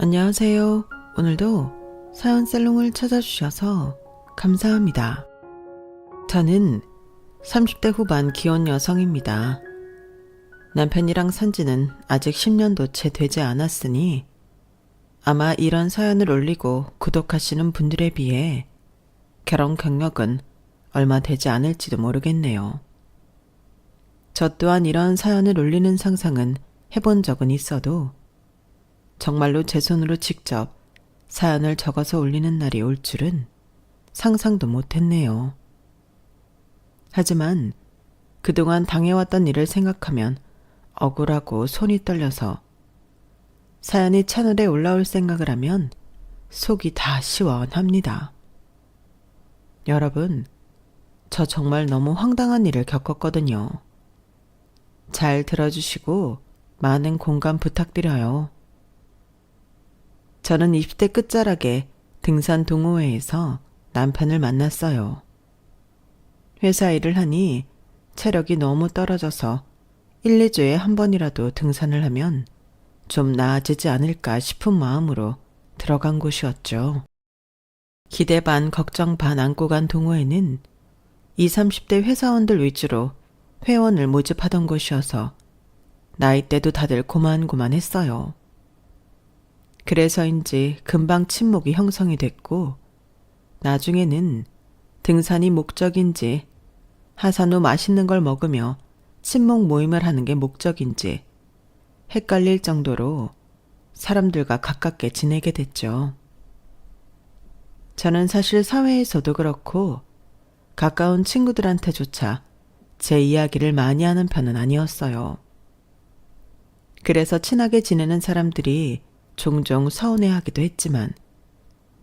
안녕하세요. 오늘도 사연 살롱을 찾아주셔서 감사합니다. 저는 30대 후반 기혼 여성입니다. 남편이랑 산 지는 아직 10년도 채 되지 않았으니 아마 이런 사연을 올리고 구독하시는 분들에 비해 결혼 경력은 얼마 되지 않을지도 모르겠네요. 저 또한 이런 사연을 올리는 상상은 해본 적은 있어도 정말로 제 손으로 직접 사연을 적어서 올리는 날이 올 줄은 상상도 못했네요. 하지만 그동안 당해왔던 일을 생각하면 억울하고 손이 떨려서 사연이 채널에 올라올 생각을 하면 속이 다 시원합니다. 여러분, 저 정말 너무 황당한 일을 겪었거든요. 잘 들어주시고 많은 공감 부탁드려요. 저는 20대 끝자락에 등산 동호회에서 남편을 만났어요. 회사 일을 하니 체력이 너무 떨어져서 1, 2주에 한 번이라도 등산을 하면 좀 나아지지 않을까 싶은 마음으로 들어간 곳이었죠. 기대 반 걱정 반 안고 간 동호회는 20, 30대 회사원들 위주로 회원을 모집하던 곳이어서 나이대도 다들 고만고만했어요. 그래서인지 금방 친목이 형성이 됐고 나중에는 등산이 목적인지 하산 후 맛있는 걸 먹으며 친목 모임을 하는 게 목적인지 헷갈릴 정도로 사람들과 가깝게 지내게 됐죠. 저는 사실 사회에서도 그렇고 가까운 친구들한테조차 제 이야기를 많이 하는 편은 아니었어요. 그래서 친하게 지내는 사람들이 종종 서운해하기도 했지만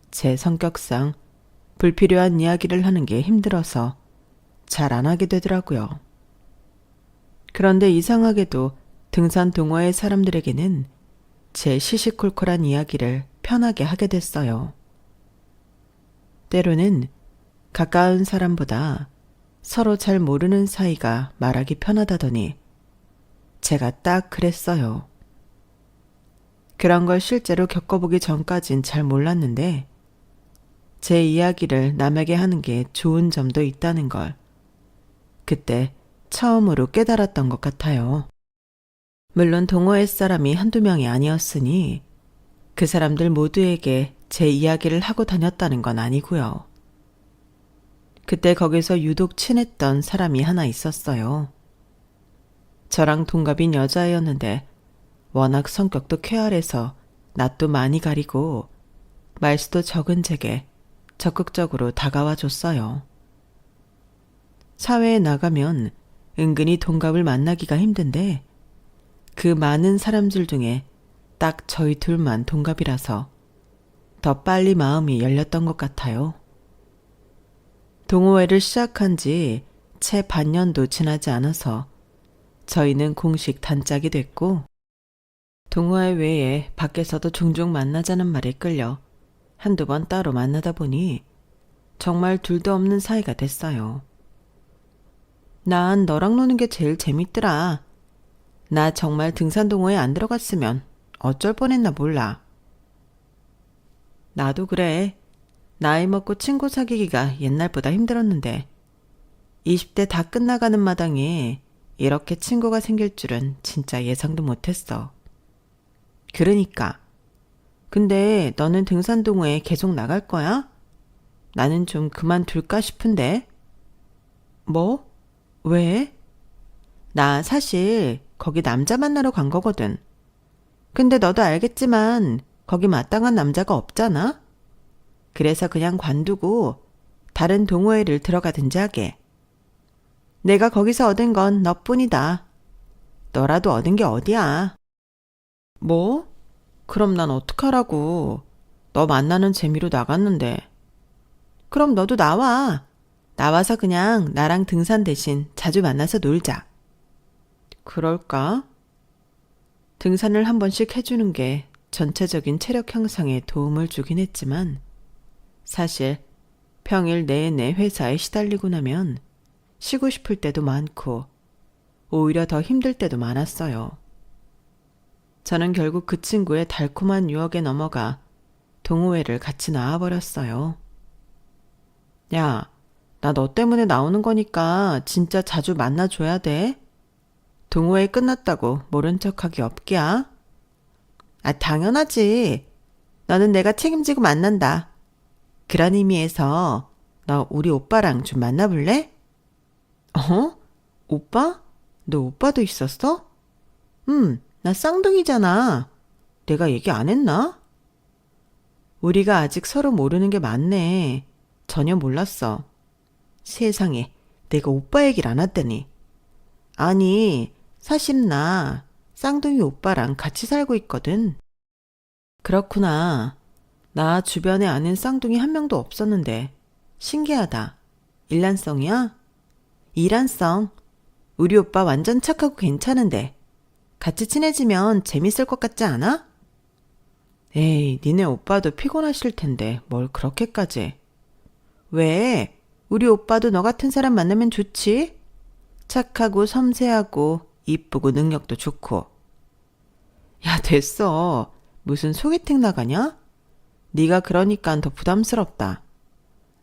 제 성격상 불필요한 이야기를 하는 게 힘들어서 잘 안 하게 되더라고요. 그런데 이상하게도 등산 동호회 사람들에게는 제 시시콜콜한 이야기를 편하게 하게 됐어요. 때로는 가까운 사람보다 서로 잘 모르는 사이가 말하기 편하다더니 제가 딱 그랬어요. 그런 걸 실제로 겪어보기 전까진 잘 몰랐는데 제 이야기를 남에게 하는 게 좋은 점도 있다는 걸 그때 처음으로 깨달았던 것 같아요. 물론 동호회 사람이 한두 명이 아니었으니 그 사람들 모두에게 제 이야기를 하고 다녔다는 건 아니고요. 그때 거기서 유독 친했던 사람이 하나 있었어요. 저랑 동갑인 여자애였는데 워낙 성격도 쾌활해서 낯도 많이 가리고 말수도 적은 제게 적극적으로 다가와 줬어요. 사회에 나가면 은근히 동갑을 만나기가 힘든데 그 많은 사람들 중에 딱 저희 둘만 동갑이라서 더 빨리 마음이 열렸던 것 같아요. 동호회를 시작한 지 채 반년도 지나지 않아서 저희는 공식 단짝이 됐고 동호회 외에 밖에서도 종종 만나자는 말에 끌려 한두 번 따로 만나다 보니 정말 둘도 없는 사이가 됐어요. 난 너랑 노는 게 제일 재밌더라. 나 정말 등산 동호회 안 들어갔으면 어쩔 뻔했나 몰라. 나도 그래. 나이 먹고 친구 사귀기가 옛날보다 힘들었는데 20대 다 끝나가는 마당에 이렇게 친구가 생길 줄은 진짜 예상도 못했어. 그러니까. 근데 너는 등산 동호회 계속 나갈 거야? 나는 좀 그만둘까 싶은데. 뭐? 왜? 나 사실 거기 남자 만나러 간 거거든. 근데 너도 알겠지만 거기 마땅한 남자가 없잖아? 그래서 그냥 관두고 다른 동호회를 들어가든지 하게. 내가 거기서 얻은 건 너뿐이다. 너라도 얻은 게 어디야? 뭐? 그럼 난 어떡하라고. 너 만나는 재미로 나갔는데. 그럼 너도 나와. 나와서 그냥 나랑 등산 대신 자주 만나서 놀자. 그럴까? 등산을 한 번씩 해주는 게 전체적인 체력 향상에 도움을 주긴 했지만 사실 평일 내내 회사에 시달리고 나면 쉬고 싶을 때도 많고 오히려 더 힘들 때도 많았어요. 저는 결국 그 친구의 달콤한 유혹에 넘어가 동호회를 같이 나와버렸어요. 야, 나 너 때문에 나오는 거니까 진짜 자주 만나줘야 돼. 동호회 끝났다고 모른 척하기 없기야. 아, 당연하지. 너는 내가 책임지고 만난다. 그런 의미에서 너 우리 오빠랑 좀 만나볼래? 어? 오빠? 너 오빠도 있었어? 나 쌍둥이잖아. 내가 얘기 안 했나? 우리가 아직 서로 모르는 게 많네. 전혀 몰랐어. 세상에, 내가 오빠 얘기를 안 했다니. 아니, 사실 나 쌍둥이 오빠랑 같이 살고 있거든. 그렇구나. 나 주변에 아는 쌍둥이 한 명도 없었는데. 신기하다. 일란성이야? 이란성. 우리 오빠 완전 착하고 괜찮은데. 같이 친해지면 재밌을 것 같지 않아? 에이, 니네 오빠도 피곤하실 텐데 뭘 그렇게까지. 왜? 우리 오빠도 너 같은 사람 만나면 좋지? 착하고 섬세하고 이쁘고 능력도 좋고. 야, 됐어. 무슨 소개팅 나가냐? 네가 그러니까 더 부담스럽다.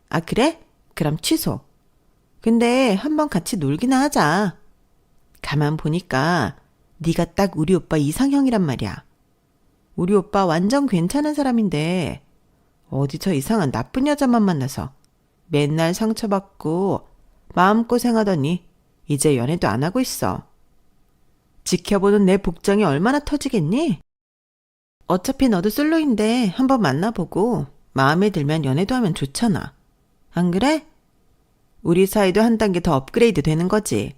아, 그래? 그럼 취소. 근데 한번 같이 놀기나 하자. 가만 보니까 네가 딱 우리 오빠 이상형이란 말이야. 우리 오빠 완전 괜찮은 사람인데 어디 저 이상한 나쁜 여자만 만나서 맨날 상처받고 마음고생하더니 이제 연애도 안 하고 있어. 지켜보는 내 복장이 얼마나 터지겠니? 어차피 너도 솔로인데 한번 만나보고 마음에 들면 연애도 하면 좋잖아. 안 그래? 우리 사이도 한 단계 더 업그레이드 되는 거지.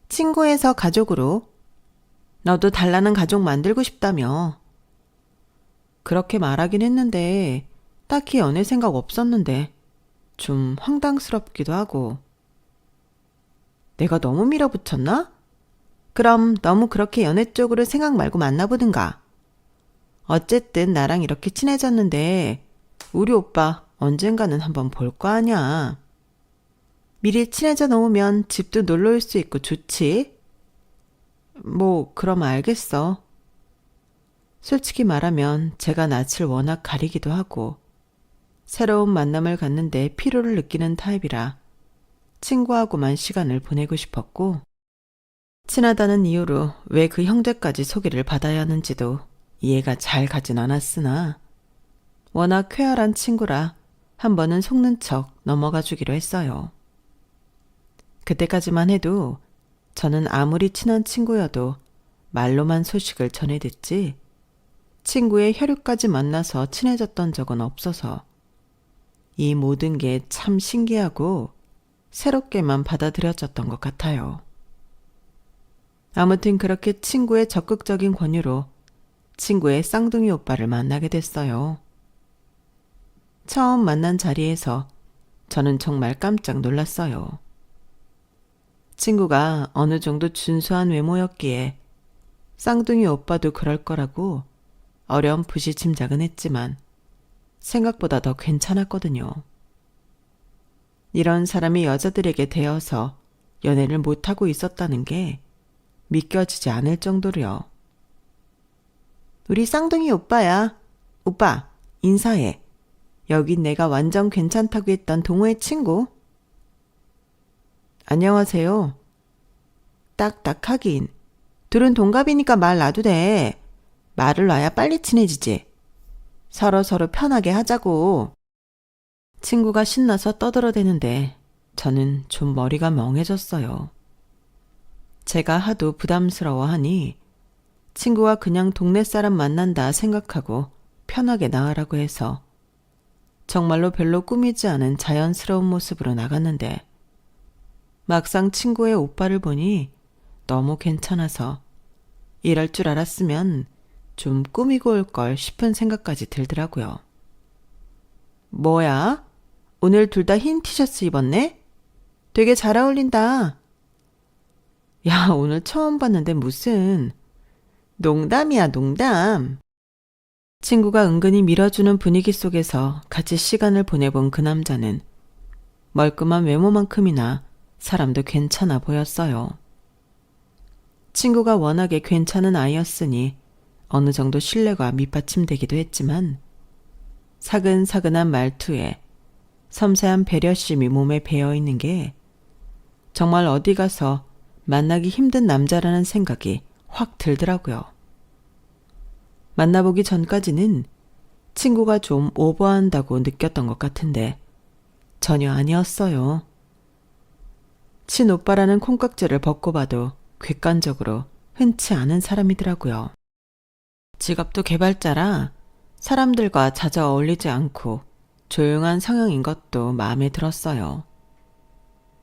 친구에서 가족으로. 너도 달라는 가족 만들고 싶다며. 그렇게 말하긴 했는데 딱히 연애 생각 없었는데 좀 황당스럽기도 하고. 내가 너무 밀어붙였나? 그럼 너무 그렇게 연애 쪽으로 생각 말고 만나보든가. 어쨌든 나랑 이렇게 친해졌는데 우리 오빠 언젠가는 한번 볼 거 아냐. 미리 친해져 놓으면 집도 놀러 올 수 있고 좋지. 뭐 그럼 알겠어. 솔직히 말하면 제가 낯을 워낙 가리기도 하고 새로운 만남을 갖는데 피로를 느끼는 타입이라 친구하고만 시간을 보내고 싶었고 친하다는 이유로 왜 그 형제까지 소개를 받아야 하는지도 이해가 잘 가진 않았으나 워낙 쾌활한 친구라 한 번은 속는 척 넘어가 주기로 했어요. 그때까지만 해도 저는 아무리 친한 친구여도 말로만 소식을 전해 듣지 친구의 혈육까지 만나서 친해졌던 적은 없어서 이 모든 게 참 신기하고 새롭게만 받아들여졌던 것 같아요. 아무튼 그렇게 친구의 적극적인 권유로 친구의 쌍둥이 오빠를 만나게 됐어요. 처음 만난 자리에서 저는 정말 깜짝 놀랐어요. 친구가 어느 정도 준수한 외모였기에 쌍둥이 오빠도 그럴 거라고 어렴풋이 짐작은 했지만 생각보다 더 괜찮았거든요. 이런 사람이 여자들에게 대어서 연애를 못하고 있었다는 게 믿겨지지 않을 정도로요. 우리 쌍둥이 오빠야. 오빠, 인사해. 여긴 내가 완전 괜찮다고 했던 동호회 친구. 안녕하세요. 딱딱하긴. 둘은 동갑이니까 말 놔도 돼. 말을 놔야 빨리 친해지지. 서로 편하게 하자고. 친구가 신나서 떠들어대는데 저는 좀 머리가 멍해졌어요. 제가 하도 부담스러워하니 친구가 그냥 동네 사람 만난다 생각하고 편하게 나으라고 해서 정말로 별로 꾸미지 않은 자연스러운 모습으로 나갔는데 막상 친구의 오빠를 보니 너무 괜찮아서 이럴 줄 알았으면 좀 꾸미고 올 걸 싶은 생각까지 들더라고요. 뭐야? 오늘 둘 다 흰 티셔츠 입었네? 되게 잘 어울린다. 야, 오늘 처음 봤는데 무슨. 농담이야, 농담. 친구가 은근히 밀어주는 분위기 속에서 같이 시간을 보내본 그 남자는 멀끔한 외모만큼이나 사람도 괜찮아 보였어요. 친구가 워낙에 괜찮은 아이였으니 어느 정도 신뢰가 밑받침되기도 했지만 사근사근한 말투에 섬세한 배려심이 몸에 배어있는 게 정말 어디 가서 만나기 힘든 남자라는 생각이 확 들더라고요. 만나보기 전까지는 친구가 좀 오버한다고 느꼈던 것 같은데 전혀 아니었어요. 친오빠라는 콩깍지를 벗고 봐도 객관적으로 흔치 않은 사람이더라고요. 직업도 개발자라 사람들과 자주 어울리지 않고 조용한 성향인 것도 마음에 들었어요.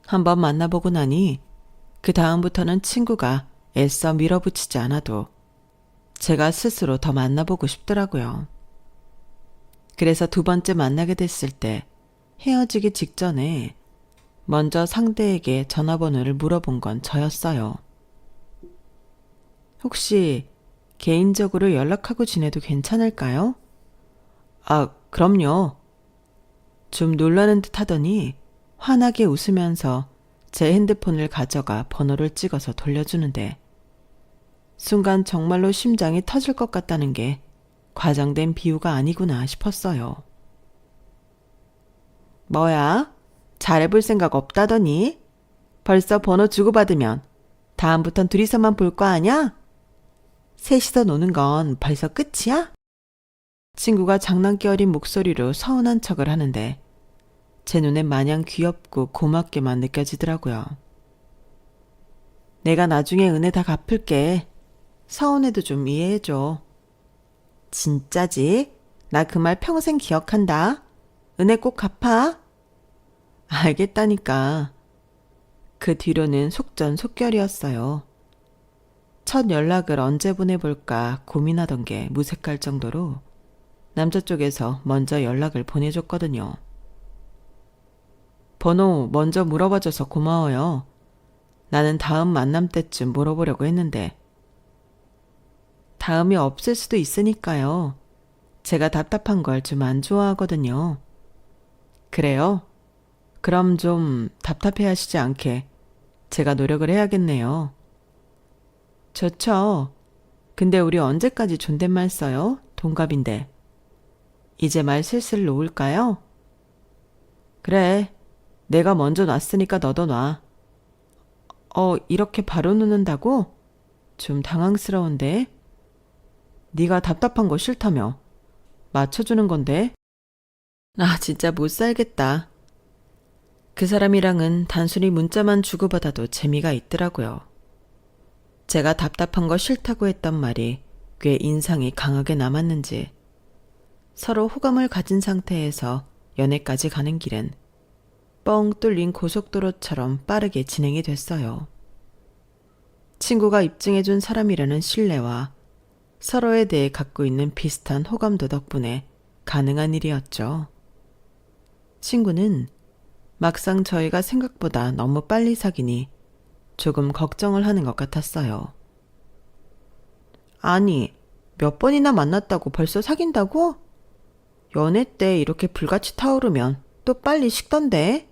한번 만나보고 나니 그 다음부터는 친구가 애써 밀어붙이지 않아도 제가 스스로 더 만나보고 싶더라고요. 그래서 두 번째 만나게 됐을 때 헤어지기 직전에 먼저 상대에게 전화번호를 물어본 건 저였어요. 혹시 개인적으로 연락하고 지내도 괜찮을까요? 아, 그럼요. 좀 놀라는 듯 하더니 환하게 웃으면서 제 핸드폰을 가져가 번호를 찍어서 돌려주는데 순간 정말로 심장이 터질 것 같다는 게 과장된 비유가 아니구나 싶었어요. 뭐야? 잘해볼 생각 없다더니? 벌써 번호 주고받으면 다음부턴 둘이서만 볼 거 아냐? 셋이서 노는 건 벌써 끝이야? 친구가 장난기 어린 목소리로 서운한 척을 하는데 제 눈엔 마냥 귀엽고 고맙게만 느껴지더라고요. 내가 나중에 은혜 다 갚을게. 서운해도 좀 이해해줘. 진짜지? 나 그 말 평생 기억한다. 은혜 꼭 갚아. 알겠다니까. 그 뒤로는 속전속결이었어요. 첫 연락을 언제 보내볼까 고민하던 게 무색할 정도로 남자 쪽에서 먼저 연락을 보내줬거든요. 번호 먼저 물어봐줘서 고마워요. 나는 다음 만남 때쯤 물어보려고 했는데 다음이 없을 수도 있으니까요. 제가 답답한 걸 좀 안 좋아하거든요. 그래요? 그럼 좀 답답해 하시지 않게 제가 노력을 해야겠네요. 좋죠. 근데 우리 언제까지 존댓말 써요? 동갑인데. 이제 말 슬슬 놓을까요? 그래. 내가 먼저 놨으니까 너도 놔. 이렇게 바로 놓는다고? 좀 당황스러운데. 네가 답답한 거 싫다며. 맞춰주는 건데. 아, 진짜 못 살겠다. 그 사람이랑은 단순히 문자만 주고받아도 재미가 있더라고요. 제가 답답한 거 싫다고 했던 말이 꽤 인상이 강하게 남았는지 서로 호감을 가진 상태에서 연애까지 가는 길은 뻥 뚫린 고속도로처럼 빠르게 진행이 됐어요. 친구가 입증해준 사람이라는 신뢰와 서로에 대해 갖고 있는 비슷한 호감도 덕분에 가능한 일이었죠. 친구는 막상 저희가 생각보다 너무 빨리 사귀니 조금 걱정을 하는 것 같았어요. 아니, 몇 번이나 만났다고 벌써 사귄다고? 연애 때 이렇게 불같이 타오르면 또 빨리 식던데?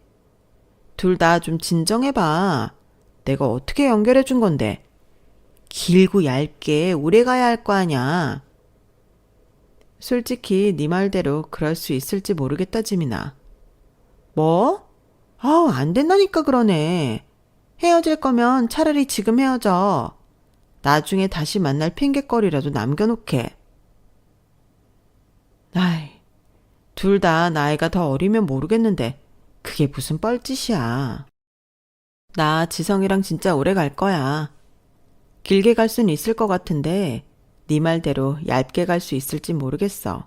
둘 다 좀 진정해봐. 내가 어떻게 연결해 준 건데? 길고 얇게 오래 가야 할 거 아냐. 솔직히 네 말대로 그럴 수 있을지 모르겠다, 지민아. 뭐? 안 된다니까 그러네. 헤어질 거면 차라리 지금 헤어져. 나중에 다시 만날 핑곗거리라도 남겨놓게. 아이, 둘 다 나이가 더 어리면 모르겠는데 그게 무슨 뻘짓이야. 나 지성이랑 진짜 오래 갈 거야. 길게 갈 수는 있을 것 같은데 네 말대로 얇게 갈 수 있을지 모르겠어.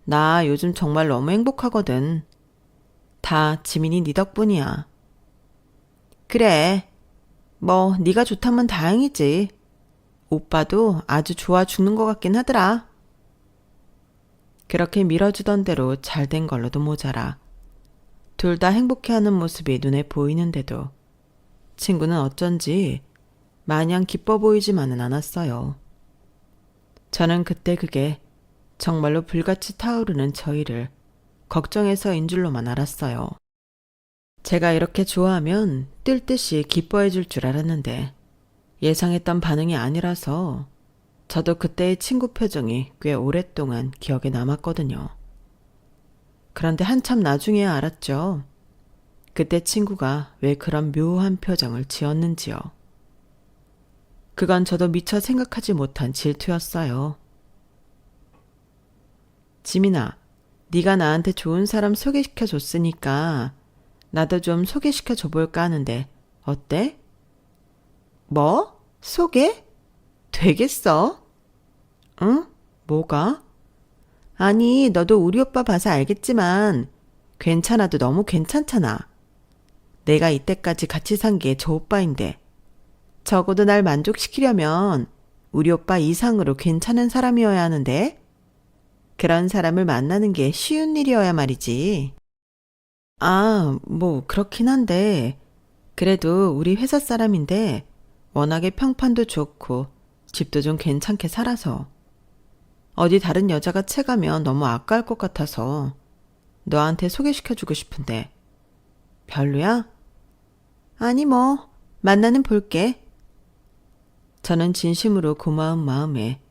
나 요즘 정말 너무 행복하거든. 다 지민이 네 덕분이야. 그래. 뭐 네가 좋다면 다행이지. 오빠도 아주 좋아 죽는 것 같긴 하더라. 그렇게 밀어주던 대로 잘 된 걸로도 모자라 둘 다 행복해하는 모습이 눈에 보이는데도 친구는 어쩐지 마냥 기뻐 보이지만은 않았어요. 저는 그때 그게 정말로 불같이 타오르는 저희를 걱정해서인 줄로만 알았어요. 제가 이렇게 좋아하면 뜰 듯이 기뻐해 줄 줄 알았는데 예상했던 반응이 아니라서 저도 그때의 친구 표정이 꽤 오랫동안 기억에 남았거든요. 그런데 한참 나중에 알았죠. 그때 친구가 왜 그런 묘한 표정을 지었는지요. 그건 저도 미처 생각하지 못한 질투였어요. 지민아, 네가 나한테 좋은 사람 소개시켜 줬으니까 나도 좀 소개시켜 줘볼까 하는데 어때? 뭐? 소개? 되겠어? 응? 뭐가? 아니, 너도 우리 오빠 봐서 알겠지만 괜찮아도 너무 괜찮잖아. 내가 이때까지 같이 산 게 저 오빠인데 적어도 날 만족시키려면 우리 오빠 이상으로 괜찮은 사람이어야 하는데 그런 사람을 만나는 게 쉬운 일이어야 말이지. 아, 뭐 그렇긴 한데 그래도 우리 회사 사람인데 워낙에 평판도 좋고 집도 좀 괜찮게 살아서 어디 다른 여자가 채가면 너무 아까울 것 같아서 너한테 소개시켜주고 싶은데 별로야? 아니 뭐 만나는 볼게. 저는 진심으로 고마운 마음에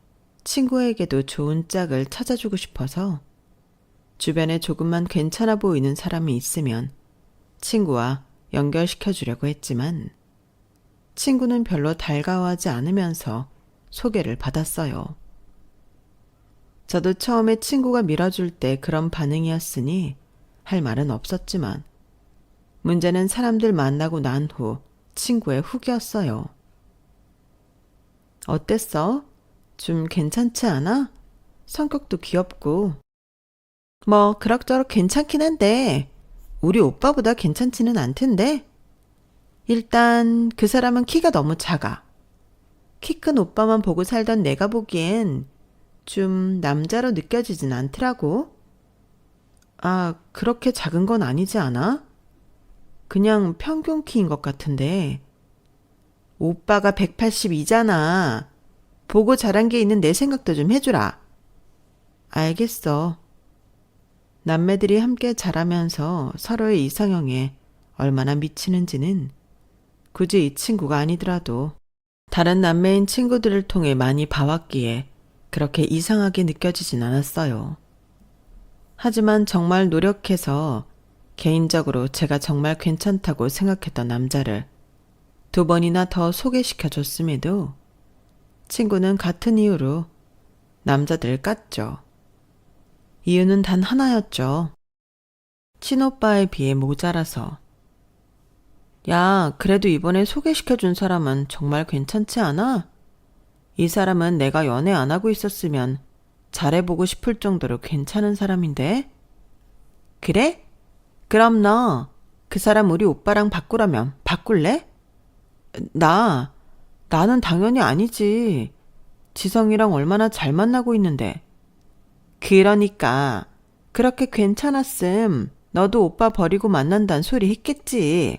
친구에게도 좋은 짝을 찾아주고 싶어서 주변에 조금만 괜찮아 보이는 사람이 있으면 친구와 연결시켜 주려고 했지만 친구는 별로 달가워하지 않으면서 소개를 받았어요. 저도 처음에 친구가 밀어줄 때 그런 반응이었으니 할 말은 없었지만 문제는 사람들 만나고 난 후 친구의 후기였어요. 어땠어? 좀 괜찮지 않아? 성격도 귀엽고. 뭐 그럭저럭 괜찮긴 한데 우리 오빠보다 괜찮지는 않던데. 일단 그 사람은 키가 너무 작아. 키 큰 오빠만 보고 살던 내가 보기엔 좀 남자로 느껴지진 않더라고. 아, 그렇게 작은 건 아니지 않아? 그냥 평균 키인 것 같은데. 오빠가 182잖아. 보고 자란 게 있는 내 생각도 좀 해주라. 알겠어. 남매들이 함께 자라면서 서로의 이상형에 얼마나 미치는지는 굳이 이 친구가 아니더라도 다른 남매인 친구들을 통해 많이 봐왔기에 그렇게 이상하게 느껴지진 않았어요. 하지만 정말 노력해서 개인적으로 제가 정말 괜찮다고 생각했던 남자를 2번이나 더 소개시켜 줬음에도 친구는 같은 이유로 남자들을 깠죠. 이유는 단 하나였죠. 친오빠에 비해 모자라서. 야, 그래도 이번에 소개시켜준 사람은 정말 괜찮지 않아? 이 사람은 내가 연애 안 하고 있었으면 잘해보고 싶을 정도로 괜찮은 사람인데? 그래? 그럼 너 그 사람 우리 오빠랑 바꾸라면 바꿀래? 나는 당연히 아니지. 지성이랑 얼마나 잘 만나고 있는데. 그러니까 그렇게 괜찮았음 너도 오빠 버리고 만난단 소리 했겠지.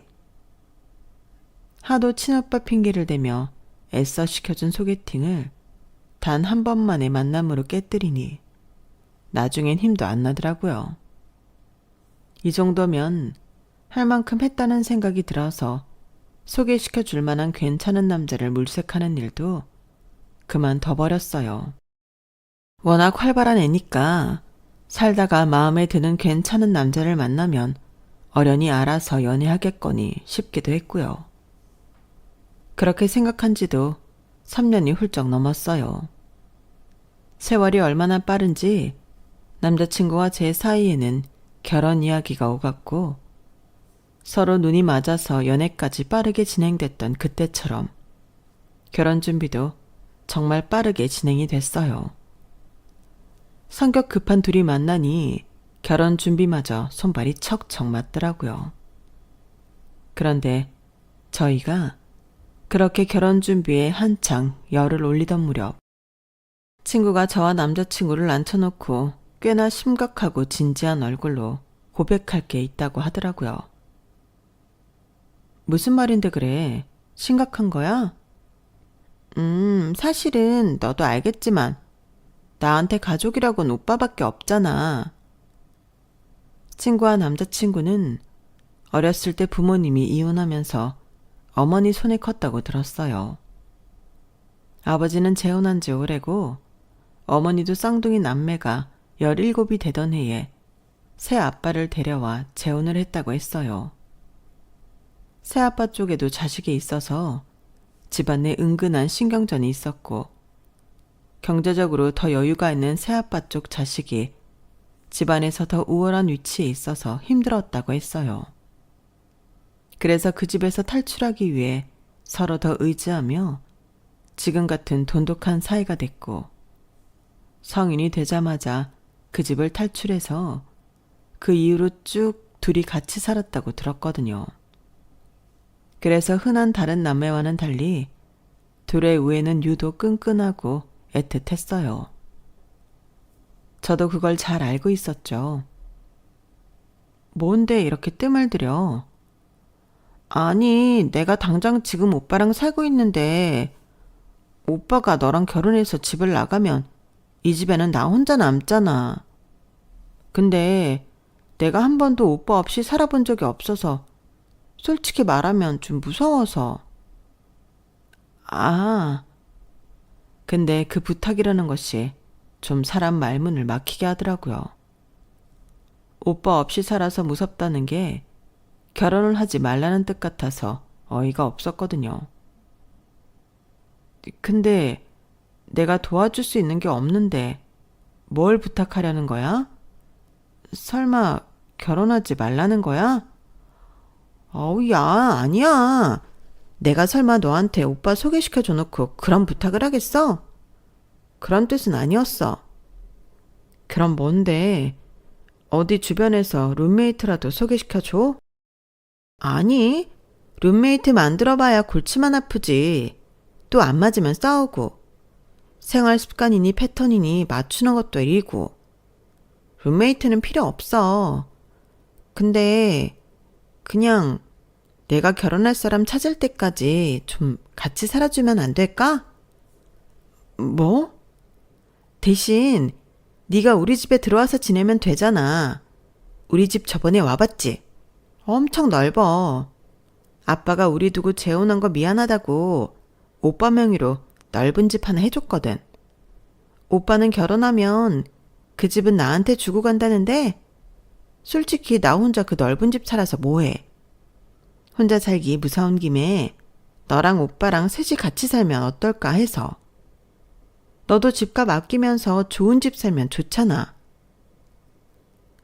하도 친오빠 핑계를 대며 애써 시켜준 소개팅을 단 한 번만의 만남으로 깨뜨리니 나중엔 힘도 안 나더라고요. 이 정도면 할 만큼 했다는 생각이 들어서 소개시켜 줄 만한 괜찮은 남자를 물색하는 일도 그만둬버렸어요. 워낙 활발한 애니까 살다가 마음에 드는 괜찮은 남자를 만나면 어련히 알아서 연애하겠거니 싶기도 했고요. 그렇게 생각한 지도 3년이 훌쩍 넘었어요. 세월이 얼마나 빠른지 남자친구와 제 사이에는 결혼 이야기가 오갔고 서로 눈이 맞아서 연애까지 빠르게 진행됐던 그때처럼 결혼 준비도 정말 빠르게 진행이 됐어요. 성격 급한 둘이 만나니 결혼 준비마저 손발이 척척 맞더라고요. 그런데 저희가 그렇게 결혼 준비에 한창 열을 올리던 무렵 친구가 저와 남자친구를 앉혀놓고 꽤나 심각하고 진지한 얼굴로 고백할 게 있다고 하더라고요. 무슨 말인데 그래? 심각한 거야? 사실은 너도 알겠지만 나한테 가족이라고는 오빠밖에 없잖아. 친구와 남자친구는 어렸을 때 부모님이 이혼하면서 어머니 손에 컸다고 들었어요. 아버지는 재혼한 지 오래고 어머니도 쌍둥이 남매가 17이 되던 해에 새 아빠를 데려와 재혼을 했다고 했어요. 새 아빠 쪽에도 자식이 있어서 집안에 은근한 신경전이 있었고 경제적으로 더 여유가 있는 새아빠 쪽 자식이 집안에서 더 우월한 위치에 있어서 힘들었다고 했어요. 그래서 그 집에서 탈출하기 위해 서로 더 의지하며 지금 같은 돈독한 사이가 됐고 성인이 되자마자 그 집을 탈출해서 그 이후로 쭉 둘이 같이 살았다고 들었거든요. 그래서 흔한 다른 남매와는 달리 둘의 우애는 유독 끈끈하고 애틋했어요. 저도 그걸 잘 알고 있었죠. 뭔데 이렇게 뜸을 들여? 아니, 내가 당장 지금 오빠랑 살고 있는데 오빠가 너랑 결혼해서 집을 나가면 이 집에는 나 혼자 남잖아. 근데 내가 한 번도 오빠 없이 살아본 적이 없어서 솔직히 말하면 좀 무서워서. 아, 근데 그 부탁이라는 것이 좀 사람 말문을 막히게 하더라고요. 오빠 없이 살아서 무섭다는 게 결혼을 하지 말라는 뜻 같아서 어이가 없었거든요. 근데 내가 도와줄 수 있는 게 없는데 뭘 부탁하려는 거야? 설마 결혼하지 말라는 거야? 어우, 야, 아니야. 내가 설마 너한테 오빠 소개시켜줘 놓고 그런 부탁을 하겠어? 그런 뜻은 아니었어. 그럼 뭔데? 어디 주변에서 룸메이트라도 소개시켜줘? 아니, 룸메이트 만들어봐야 골치만 아프지. 또 안 맞으면 싸우고. 생활 습관이니 패턴이니 맞추는 것도 일이고. 룸메이트는 필요 없어. 근데 그냥 내가 결혼할 사람 찾을 때까지 좀 같이 살아주면 안 될까? 뭐? 대신 네가 우리 집에 들어와서 지내면 되잖아. 우리 집 저번에 와봤지? 엄청 넓어. 아빠가 우리 두고 재혼한 거 미안하다고 오빠 명의로 넓은 집 하나 해줬거든. 오빠는 결혼하면 그 집은 나한테 주고 간다는데 솔직히 나 혼자 그 넓은 집 살아서 뭐해. 혼자 살기 무서운 김에 너랑 오빠랑 셋이 같이 살면 어떨까 해서. 너도 집값 아끼면서 좋은 집 살면 좋잖아.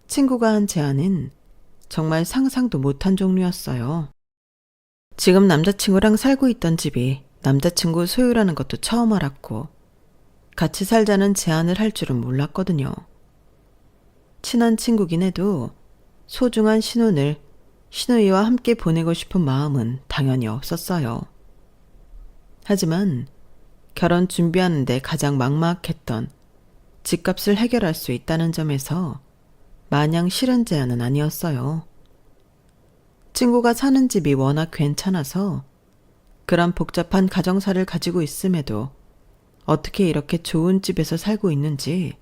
친구가 한 제안은 정말 상상도 못한 종류였어요. 지금 남자친구랑 살고 있던 집이 남자친구 소유라는 것도 처음 알았고 같이 살자는 제안을 할 줄은 몰랐거든요. 친한 친구긴 해도 소중한 신혼을 신우이와 함께 보내고 싶은 마음은 당연히 없었어요. 하지만 결혼 준비하는데 가장 막막했던 집값을 해결할 수 있다는 점에서 마냥 싫은 제안은 아니었어요. 친구가 사는 집이 워낙 괜찮아서 그런 복잡한 가정사를 가지고 있음에도 어떻게 이렇게 좋은 집에서 살고 있는지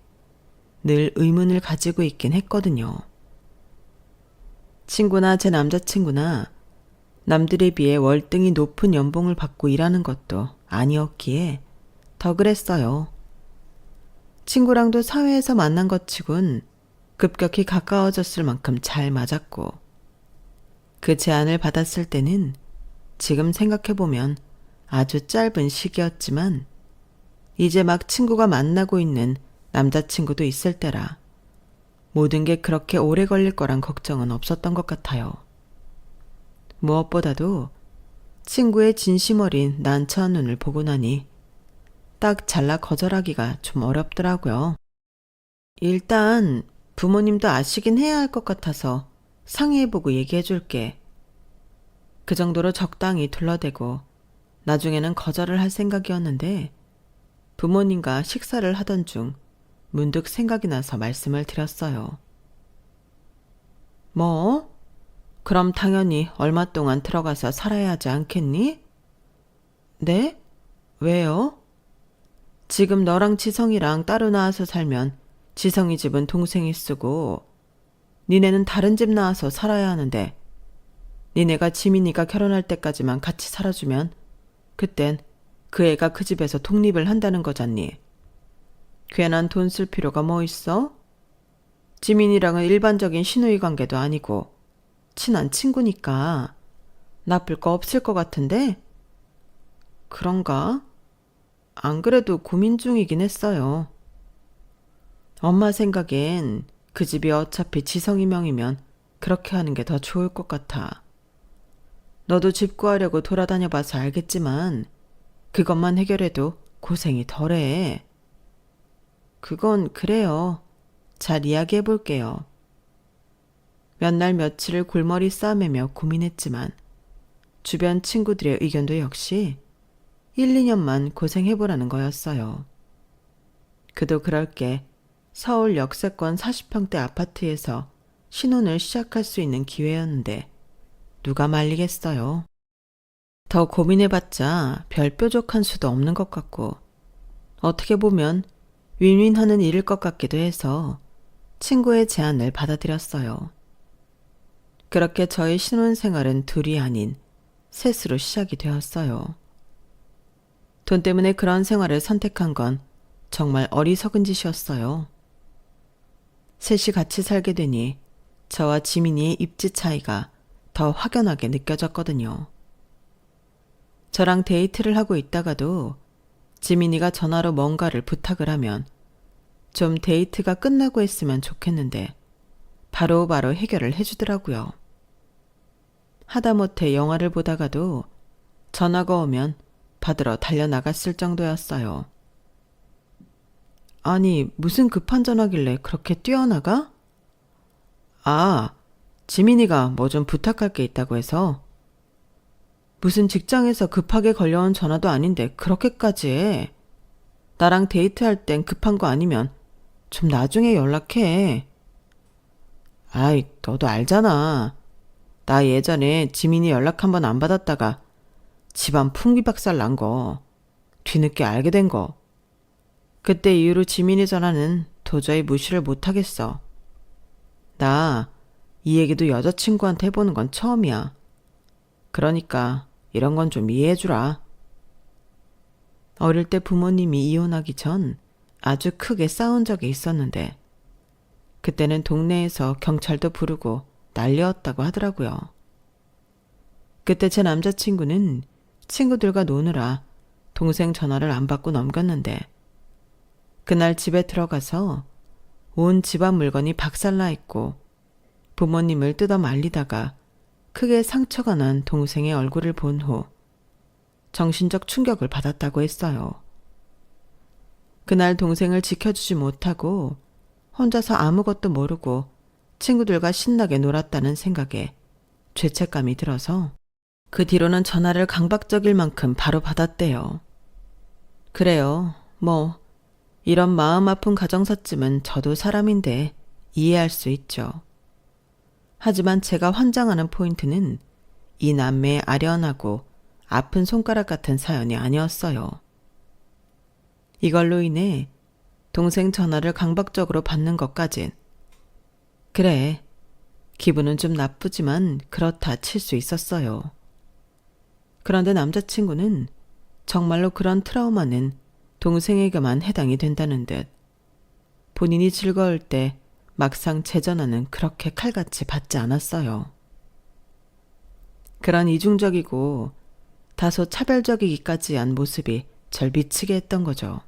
늘 의문을 가지고 있긴 했거든요. 친구나 제 남자친구나 남들에 비해 월등히 높은 연봉을 받고 일하는 것도 아니었기에 더 그랬어요. 친구랑도 사회에서 만난 것 치곤 급격히 가까워졌을 만큼 잘 맞았고 그 제안을 받았을 때는 지금 생각해보면 아주 짧은 시기였지만 이제 막 친구가 만나고 있는 남자친구도 있을 때라 모든 게 그렇게 오래 걸릴 거란 걱정은 없었던 것 같아요. 무엇보다도 친구의 진심 어린 난처한 눈을 보고 나니 딱 잘라 거절하기가 좀 어렵더라고요. 일단 부모님도 아시긴 해야 할 것 같아서 상의해보고 얘기해줄게. 그 정도로 적당히 둘러대고 나중에는 거절을 할 생각이었는데 부모님과 식사를 하던 중 문득 생각이 나서 말씀을 드렸어요. 뭐? 그럼 당연히 얼마 동안 들어가서 살아야 하지 않겠니? 네? 왜요? 지금 너랑 지성이랑 따로 나와서 살면 지성이 집은 동생이 쓰고 니네는 다른 집 나와서 살아야 하는데 니네가 지민이가 결혼할 때까지만 같이 살아주면 그땐 그 애가 그 집에서 독립을 한다는 거잖니. 괜한 돈 쓸 필요가 뭐 있어? 지민이랑은 일반적인 시누이 관계도 아니고 친한 친구니까 나쁠 거 없을 것 같은데? 그런가? 안 그래도 고민 중이긴 했어요. 엄마 생각엔 그 집이 어차피 지성이 명이면 그렇게 하는 게 더 좋을 것 같아. 너도 집 구하려고 돌아다녀 봐서 알겠지만 그것만 해결해도 고생이 덜해. 그건 그래요. 잘 이야기해 볼게요. 몇 날 며칠을 골머리 싸매며 고민했지만 주변 친구들의 의견도 역시 1, 2년만 고생해보라는 거였어요. 그도 그럴 게 서울 역세권 40평대 아파트에서 신혼을 시작할 수 있는 기회였는데 누가 말리겠어요. 더 고민해봤자 별 뾰족한 수도 없는 것 같고 어떻게 보면 윈윈하는 일일 것 같기도 해서 친구의 제안을 받아들였어요. 그렇게 저의 신혼생활은 둘이 아닌 셋으로 시작이 되었어요. 돈 때문에 그런 생활을 선택한 건 정말 어리석은 짓이었어요. 셋이 같이 살게 되니 저와 지민이의 입지 차이가 더 확연하게 느껴졌거든요. 저랑 데이트를 하고 있다가도 지민이가 전화로 뭔가를 부탁을 하면 좀 데이트가 끝나고 했으면 좋겠는데 바로바로 해결을 해주더라고요. 하다못해 영화를 보다가도 전화가 오면 받으러 달려나갔을 정도였어요. 아니, 무슨 급한 전화길래 그렇게 뛰어나가? 아, 지민이가 뭐 좀 부탁할 게 있다고 해서. 무슨 직장에서 급하게 걸려온 전화도 아닌데 그렇게까지 해. 나랑 데이트할 땐 급한 거 아니면 좀 나중에 연락해. 아이, 너도 알잖아. 나 예전에 지민이 연락 한 번 안 받았다가 집안 풍비박살 난 거. 뒤늦게 알게 된 거. 그때 이후로 지민이 전화는 도저히 무시를 못하겠어. 나 이 얘기도 여자친구한테 해보는 건 처음이야. 그러니까 이런 건 좀 이해해주라. 어릴 때 부모님이 이혼하기 전 아주 크게 싸운 적이 있었는데 그때는 동네에서 경찰도 부르고 난리였다고 하더라고요. 그때 제 남자친구는 친구들과 노느라 동생 전화를 안 받고 넘겼는데 그날 집에 들어가서 온 집안 물건이 박살나 있고 부모님을 뜯어 말리다가 크게 상처가 난 동생의 얼굴을 본 후 정신적 충격을 받았다고 했어요. 그날 동생을 지켜주지 못하고 혼자서 아무것도 모르고 친구들과 신나게 놀았다는 생각에 죄책감이 들어서 그 뒤로는 전화를 강박적일 만큼 바로 받았대요. 그래요. 뭐 이런 마음 아픈 가정사쯤은 저도 사람인데 이해할 수 있죠. 하지만 제가 환장하는 포인트는 이 남매의 아련하고 아픈 손가락 같은 사연이 아니었어요. 이걸로 인해 동생 전화를 강박적으로 받는 것까진 그래, 기분은 좀 나쁘지만 그렇다 칠 수 있었어요. 그런데 남자친구는 정말로 그런 트라우마는 동생에게만 해당이 된다는 듯 본인이 즐거울 때 막상 제 전화는 그렇게 칼같이 받지 않았어요. 그런 이중적이고 다소 차별적이기까지 한 모습이 절 미치게 했던 거죠.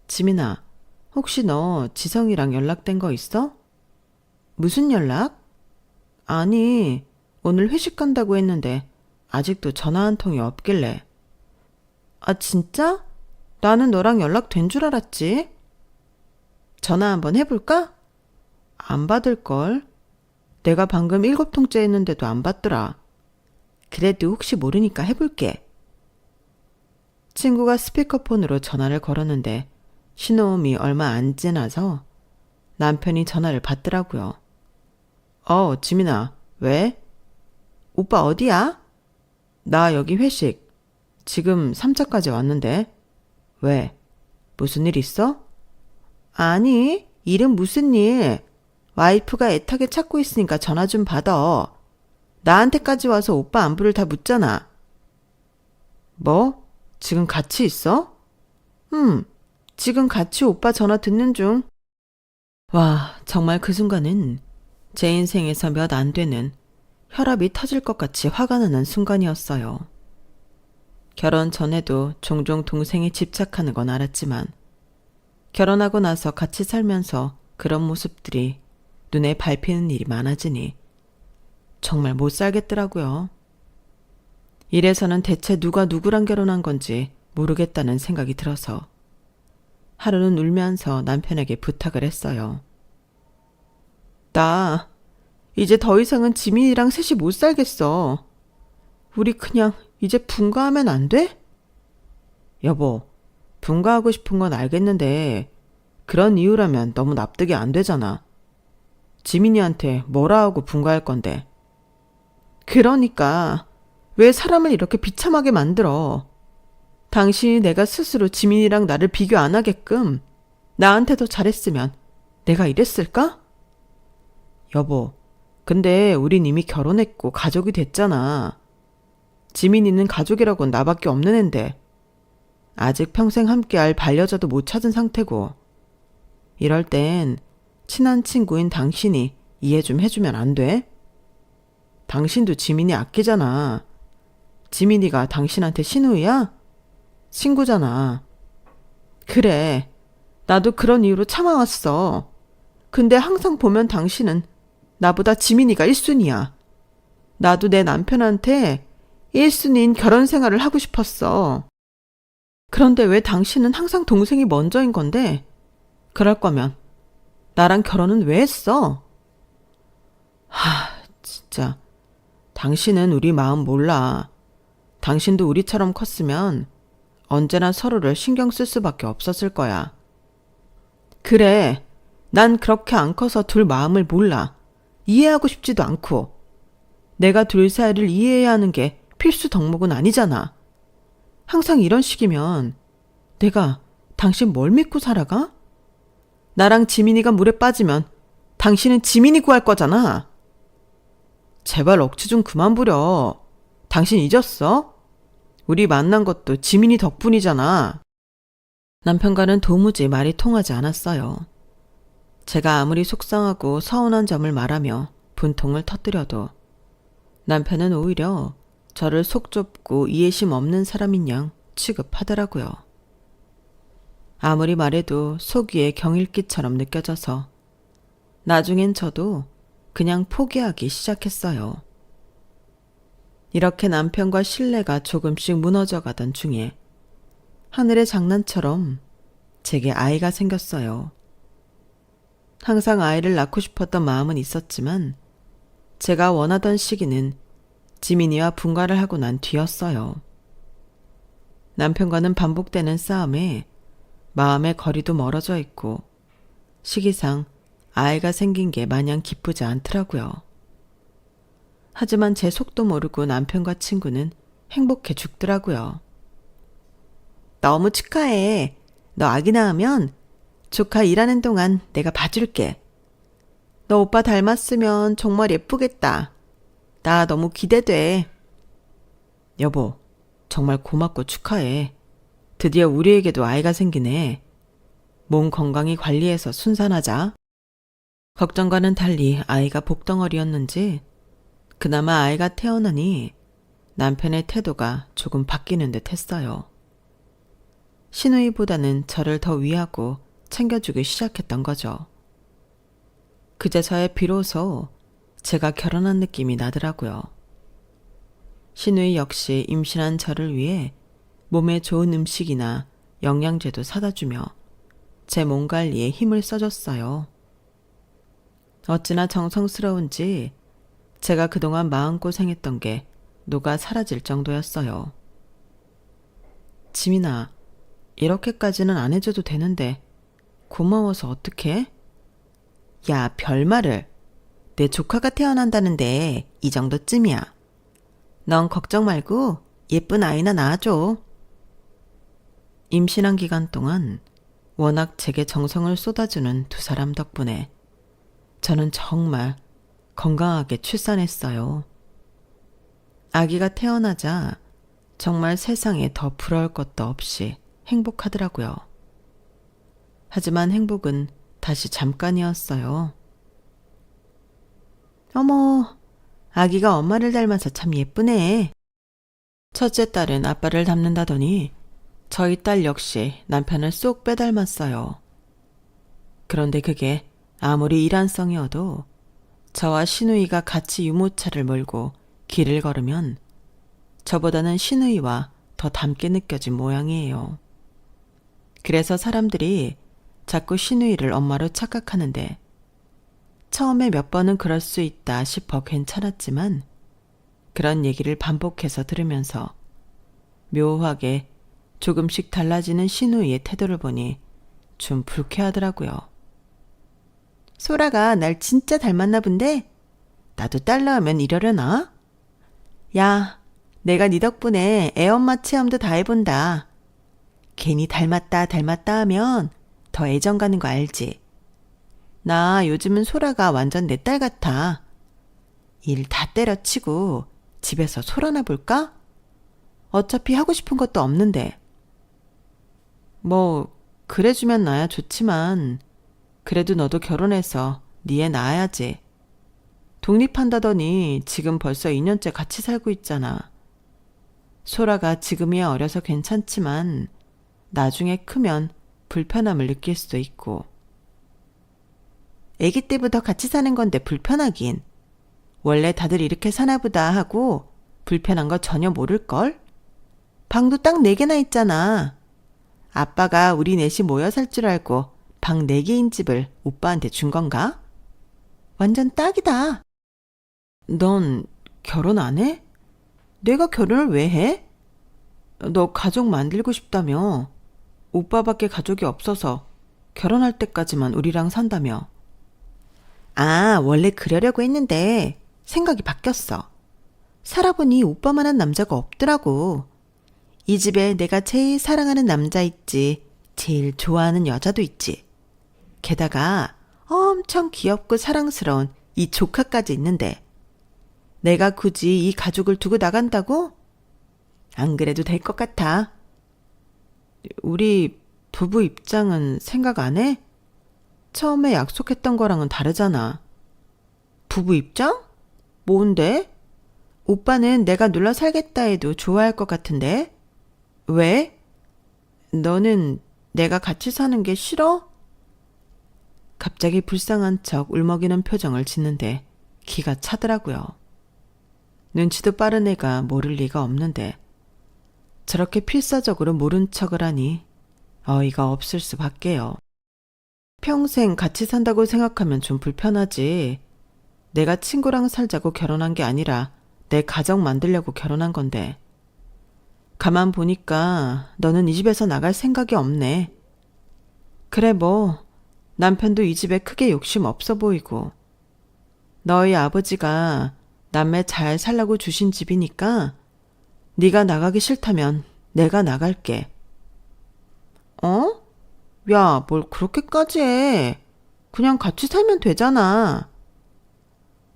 지민아, 혹시 너 지성이랑 연락된 거 있어? 무슨 연락? 아니, 오늘 회식 간다고 했는데 아직도 전화 한 통이 없길래. 아, 진짜? 나는 너랑 연락된 줄 알았지. 전화 한번 해볼까? 안 받을걸. 내가 방금 7통째 했는데도 안 받더라. 그래도 혹시 모르니까 해볼게. 친구가 스피커폰으로 전화를 걸었는데 신호음이 얼마 안 지나서 남편이 전화를 받더라고요. 지민아, 왜? 오빠 어디야? 나 여기 회식. 지금 3차까지 왔는데. 왜? 무슨 일 있어? 아니, 일은 무슨 일. 와이프가 애타게 찾고 있으니까 전화 좀 받아. 나한테까지 와서 오빠 안부를 다 묻잖아. 뭐? 지금 같이 있어? 지금 같이 오빠 전화 듣는 중. 와, 정말 그 순간은 제 인생에서 몇 안 되는 혈압이 터질 것 같이 화가 나는 순간이었어요. 결혼 전에도 종종 동생이 집착하는 건 알았지만 결혼하고 나서 같이 살면서 그런 모습들이 눈에 밟히는 일이 많아지니 정말 못 살겠더라고요. 이래서는 대체 누가 누구랑 결혼한 건지 모르겠다는 생각이 들어서 하루는 울면서 남편에게 부탁을 했어요. 나 이제 더 이상은 지민이랑 셋이 못 살겠어. 우리 그냥 이제 분가하면 안 돼? 여보, 분가하고 싶은 건 알겠는데 그런 이유라면 너무 납득이 안 되잖아. 지민이한테 뭐라 하고 분가할 건데. 그러니까 왜 사람을 이렇게 비참하게 만들어. 당신이 내가 스스로 지민이랑 나를 비교 안 하게끔 나한테 더 잘했으면 내가 이랬을까? 여보, 근데 우린 이미 결혼했고 가족이 됐잖아. 지민이는 가족이라곤 나밖에 없는 앤데 아직 평생 함께할 반려자도 못 찾은 상태고 이럴 땐 친한 친구인 당신이 이해 좀 해주면 안 돼? 당신도 지민이 아끼잖아. 지민이가 당신한테 신우이야? 친구잖아. 그래, 나도 그런 이유로 참아왔어. 근데 항상 보면 당신은 나보다 지민이가 1순위야. 나도 내 남편한테 1순위인 결혼 생활을 하고 싶었어. 그런데 왜 당신은 항상 동생이 먼저인 건데? 그럴 거면 나랑 결혼은 왜 했어? 진짜. 당신은 우리 마음 몰라. 당신도 우리처럼 컸으면 언제나 서로를 신경 쓸 수밖에 없었을 거야. 그래, 난 그렇게 안 커서 둘 마음을 몰라. 이해하고 싶지도 않고. 내가 둘 사이를 이해해야 하는 게 필수 덕목은 아니잖아. 항상 이런 식이면 내가 당신 뭘 믿고 살아가? 나랑 지민이가 물에 빠지면 당신은 지민이 구할 거잖아. 제발 억지 좀 그만 부려. 당신 잊었어? 우리 만난 것도 지민이 덕분이잖아. 남편과는 도무지 말이 통하지 않았어요. 제가 아무리 속상하고 서운한 점을 말하며 분통을 터뜨려도 남편은 오히려 저를 속 좁고 이해심 없는 사람인 양 취급하더라고요. 아무리 말해도 속 위에 경일기처럼 느껴져서 나중엔 저도 그냥 포기하기 시작했어요. 이렇게 남편과 신뢰가 조금씩 무너져 가던 중에 하늘의 장난처럼 제게 아이가 생겼어요. 항상 아이를 낳고 싶었던 마음은 있었지만 제가 원하던 시기는 지민이와 분가를 하고 난 뒤였어요. 남편과는 반복되는 싸움에 마음의 거리도 멀어져 있고 시기상 아이가 생긴 게 마냥 기쁘지 않더라고요. 하지만 제 속도 모르고 남편과 친구는 행복해 죽더라고요. 너무 축하해. 너 아기 낳으면 조카 일하는 동안 내가 봐줄게. 너 오빠 닮았으면 정말 예쁘겠다. 나 너무 기대돼. 여보, 정말 고맙고 축하해. 드디어 우리에게도 아이가 생기네. 몸 건강히 관리해서 순산하자. 걱정과는 달리 아이가 복덩어리였는지 그나마 아이가 태어나니 남편의 태도가 조금 바뀌는 듯 했어요. 시누이보다는 저를 더 위하고 챙겨주기 시작했던 거죠. 그제서야 비로소 제가 결혼한 느낌이 나더라고요. 시누이 역시 임신한 저를 위해 몸에 좋은 음식이나 영양제도 사다 주며 제 몸 관리에 힘을 써줬어요. 어찌나 정성스러운지 제가 그동안 마음고생했던 게 녹아 사라질 정도였어요. 지민아, 이렇게까지는 안 해줘도 되는데 고마워서 어떡해? 야, 별말을. 내 조카가 태어난다는데 이 정도쯤이야. 넌 걱정 말고 예쁜 아이나 낳아줘. 임신한 기간 동안 워낙 제게 정성을 쏟아주는 두 사람 덕분에 저는 정말 건강하게 출산했어요. 아기가 태어나자 정말 세상에 더 부러울 것도 없이 행복하더라고요. 하지만 행복은 다시 잠깐이었어요. 어머, 아기가 엄마를 닮아서 참 예쁘네. 첫째 딸은 아빠를 닮는다더니 저희 딸 역시 남편을 쏙 빼닮았어요. 그런데 그게 아무리 일란성이어도 저와 시누이가 같이 유모차를 몰고 길을 걸으면 저보다는 시누이와 더 닮게 느껴진 모양이에요. 그래서 사람들이 자꾸 시누이를 엄마로 착각하는데 처음에 몇 번은 그럴 수 있다 싶어 괜찮았지만 그런 얘기를 반복해서 들으면서 묘하게 조금씩 달라지는 시누이의 태도를 보니 좀 불쾌하더라고요. 소라가 날 진짜 닮았나 본데? 나도 딸 낳으면 이러려나? 야, 내가 네 덕분에 애엄마 체험도 다 해본다. 괜히 닮았다 하면 더 애정 가는 거 알지? 나 요즘은 소라가 완전 내 딸 같아. 일 다 때려치고 집에서 소라나 볼까? 어차피 하고 싶은 것도 없는데. 뭐 그래주면 나야 좋지만 그래도 너도 결혼해서 네 애 낳아야지. 독립한다더니 지금 벌써 2년째 같이 살고 있잖아. 소라가 지금이야 어려서 괜찮지만 나중에 크면 불편함을 느낄 수도 있고. 아기 때부터 같이 사는 건데 불편하긴. 원래 다들 이렇게 사나보다 하고 불편한 거 전혀 모를걸? 방도 딱 4개나 있잖아. 아빠가 우리 넷이 모여 살 줄 알고 방 4개인 집을 오빠한테 준 건가? 완전 딱이다. 넌 결혼 안 해? 내가 결혼을 왜 해? 너 가족 만들고 싶다며. 오빠밖에 가족이 없어서 결혼할 때까지만 우리랑 산다며. 아, 원래 그러려고 했는데 생각이 바뀌었어. 살아보니 오빠만한 남자가 없더라고. 이 집에 내가 제일 사랑하는 남자 있지. 제일 좋아하는 여자도 있지. 게다가 엄청 귀엽고 사랑스러운 이 조카까지 있는데 내가 굳이 이 가족을 두고 나간다고? 안 그래도 될 것 같아. 우리 부부 입장은 생각 안 해? 처음에 약속했던 거랑은 다르잖아. 부부 입장? 뭔데? 오빠는 내가 눌러 살겠다 해도 좋아할 것 같은데? 왜? 너는 내가 같이 사는 게 싫어? 갑자기 불쌍한 척 울먹이는 표정을 짓는데 기가 차더라고요. 눈치도 빠른 애가 모를 리가 없는데 저렇게 필사적으로 모른 척을 하니 어이가 없을 수밖에요. 평생 같이 산다고 생각하면 좀 불편하지. 내가 친구랑 살자고 결혼한 게 아니라 내 가정 만들려고 결혼한 건데. 가만 보니까 너는 이 집에서 나갈 생각이 없네. 그래 뭐 남편도 이 집에 크게 욕심 없어 보이고. 너희 아버지가 남매 잘 살라고 주신 집이니까 네가 나가기 싫다면 내가 나갈게. 어? 야, 뭘 그렇게까지 해. 그냥 같이 살면 되잖아.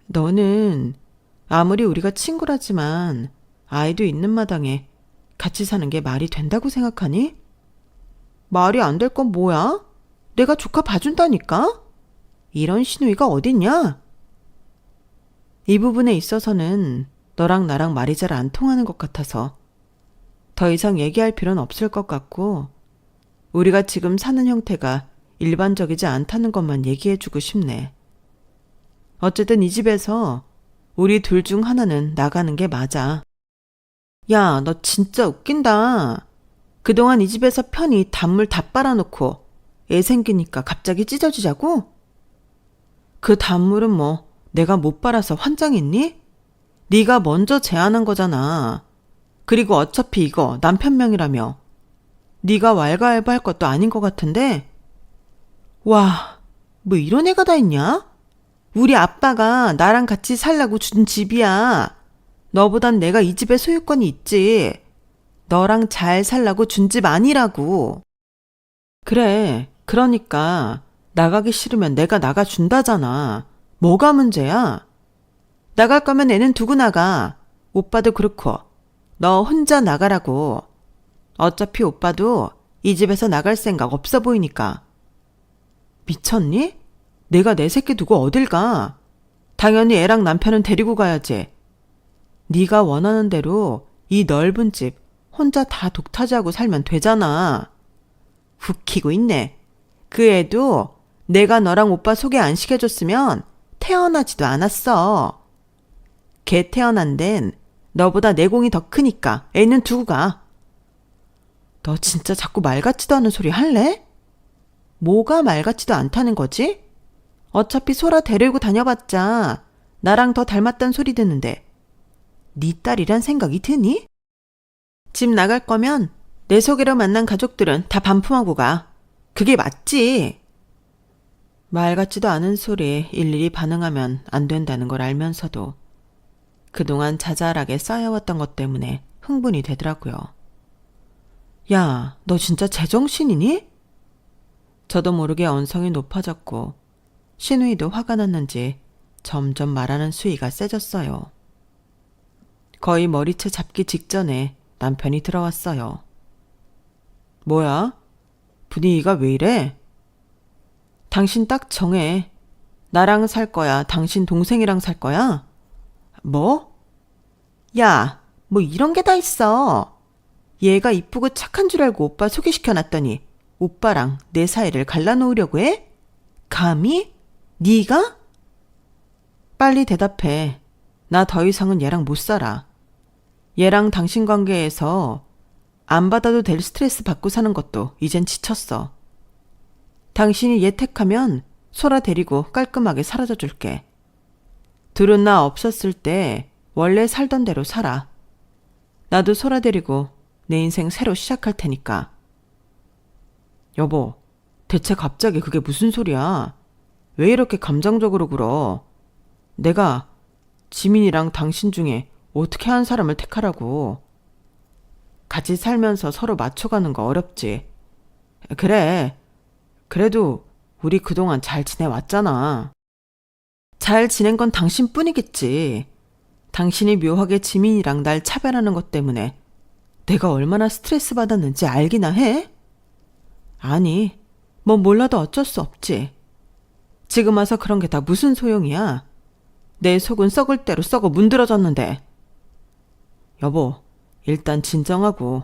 너는 아무리 우리가 친구라지만 아이도 있는 마당에 같이 사는 게 말이 된다고 생각하니? 말이 안 될 건 뭐야? 내가 조카 봐준다니까? 이런 시누이가 어딨냐? 이 부분에 있어서는 너랑 나랑 말이 잘 안 통하는 것 같아서 더 이상 얘기할 필요는 없을 것 같고 우리가 지금 사는 형태가 일반적이지 않다는 것만 얘기해주고 싶네. 어쨌든 이 집에서 우리 둘 중 하나는 나가는 게 맞아. 야, 너 진짜 웃긴다. 그동안 이 집에서 편히 단물 다 빨아놓고 애 생기니까 갑자기 찢어지자고? 그 단물은 뭐 내가 못 빨아서 환장했니? 네가 먼저 제안한 거잖아. 그리고 어차피 이거 남편 명이라며. 네가 왈가왈부할 것도 아닌 것 같은데? 와, 뭐 이런 애가 다 있냐? 우리 아빠가 나랑 같이 살라고 준 집이야. 너보단 내가 이 집에 소유권이 있지. 너랑 잘 살라고 준 집 아니라고. 그래, 그러니까 나가기 싫으면 내가 나가준다잖아. 뭐가 문제야? 나갈 거면 애는 두고 나가. 오빠도 그렇고 너 혼자 나가라고. 어차피 오빠도 이 집에서 나갈 생각 없어 보이니까. 미쳤니? 내가 내 새끼 두고 어딜 가? 당연히 애랑 남편은 데리고 가야지. 네가 원하는 대로 이 넓은 집 혼자 다 독타지하고 살면 되잖아. 웃기고 있네. 그 애도 내가 너랑 오빠 소개 안 시켜줬으면 태어나지도 않았어. 걔 태어난 데는 너보다 내공이 더 크니까 애는 두고 가. 너 진짜 자꾸 말 같지도 않은 소리 할래? 뭐가 말 같지도 않다는 거지? 어차피 소라 데리고 다녀봤자 나랑 더 닮았단 소리 듣는데 네 딸이란 생각이 드니? 집 나갈 거면 내 소개로 만난 가족들은 다 반품하고 가. 그게 맞지? 말 같지도 않은 소리에 일일이 반응하면 안 된다는 걸 알면서도 그동안 자잘하게 쌓여왔던 것 때문에 흥분이 되더라고요. 야, 너 진짜 제정신이니? 저도 모르게 언성이 높아졌고 신우이도 화가 났는지 점점 말하는 수위가 세졌어요. 거의 머리채 잡기 직전에 남편이 들어왔어요. 뭐야? 분위기가 왜 이래? 당신 딱 정해. 나랑 살 거야? 당신 동생이랑 살 거야? 뭐? 야, 뭐 이런 게 다 있어. 얘가 이쁘고 착한 줄 알고 오빠 소개시켜놨더니 오빠랑 내 사이를 갈라놓으려고 해? 감히? 네가? 빨리 대답해. 나 더 이상은 얘랑 못 살아. 얘랑 당신 관계에서 안 받아도 될 스트레스 받고 사는 것도 이젠 지쳤어. 당신이 얘 택하면 소라 데리고 깔끔하게 사라져 줄게. 둘은 나 없었을 때 원래 살던 대로 살아. 나도 소라 데리고 내 인생 새로 시작할 테니까. 여보, 대체 갑자기 그게 무슨 소리야? 왜 이렇게 감정적으로 굴어? 내가 지민이랑 당신 중에 어떻게 한 사람을 택하라고. 같이 살면서 서로 맞춰가는 거 어렵지. 그래. 그래도 우리 그동안 잘 지내왔잖아. 잘 지낸 건 당신뿐이겠지. 당신이 묘하게 지민이랑 날 차별하는 것 때문에 내가 얼마나 스트레스 받았는지 알기나 해? 아니, 뭐 몰라도 어쩔 수 없지. 지금 와서 그런 게 다 무슨 소용이야. 내 속은 썩을 대로 썩어 문드러졌는데. 여보, 일단 진정하고.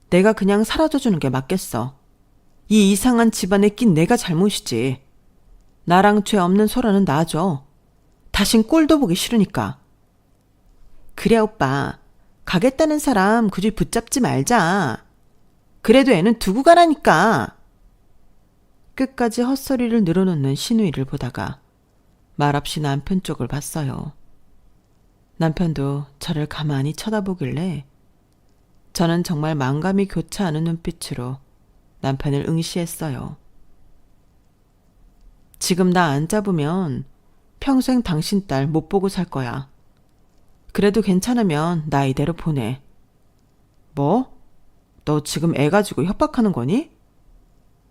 내가 그냥 사라져주는 게 맞겠어. 이 이상한 집안에 낀 내가 잘못이지. 나랑 죄 없는 소라는 놔줘. 다신 꼴도 보기 싫으니까. 그래 오빠. 가겠다는 사람 굳이 붙잡지 말자. 그래도 애는 두고 가라니까. 끝까지 헛소리를 늘어놓는 신우이를 보다가 말없이 남편 쪽을 봤어요. 남편도 저를 가만히 쳐다보길래 저는 정말 만감이 교차하는 눈빛으로 남편을 응시했어요. 지금 나 안 잡으면 평생 당신 딸 못 보고 살 거야. 그래도 괜찮으면 나 이대로 보내. 뭐? 너 지금 애 가지고 협박하는 거니?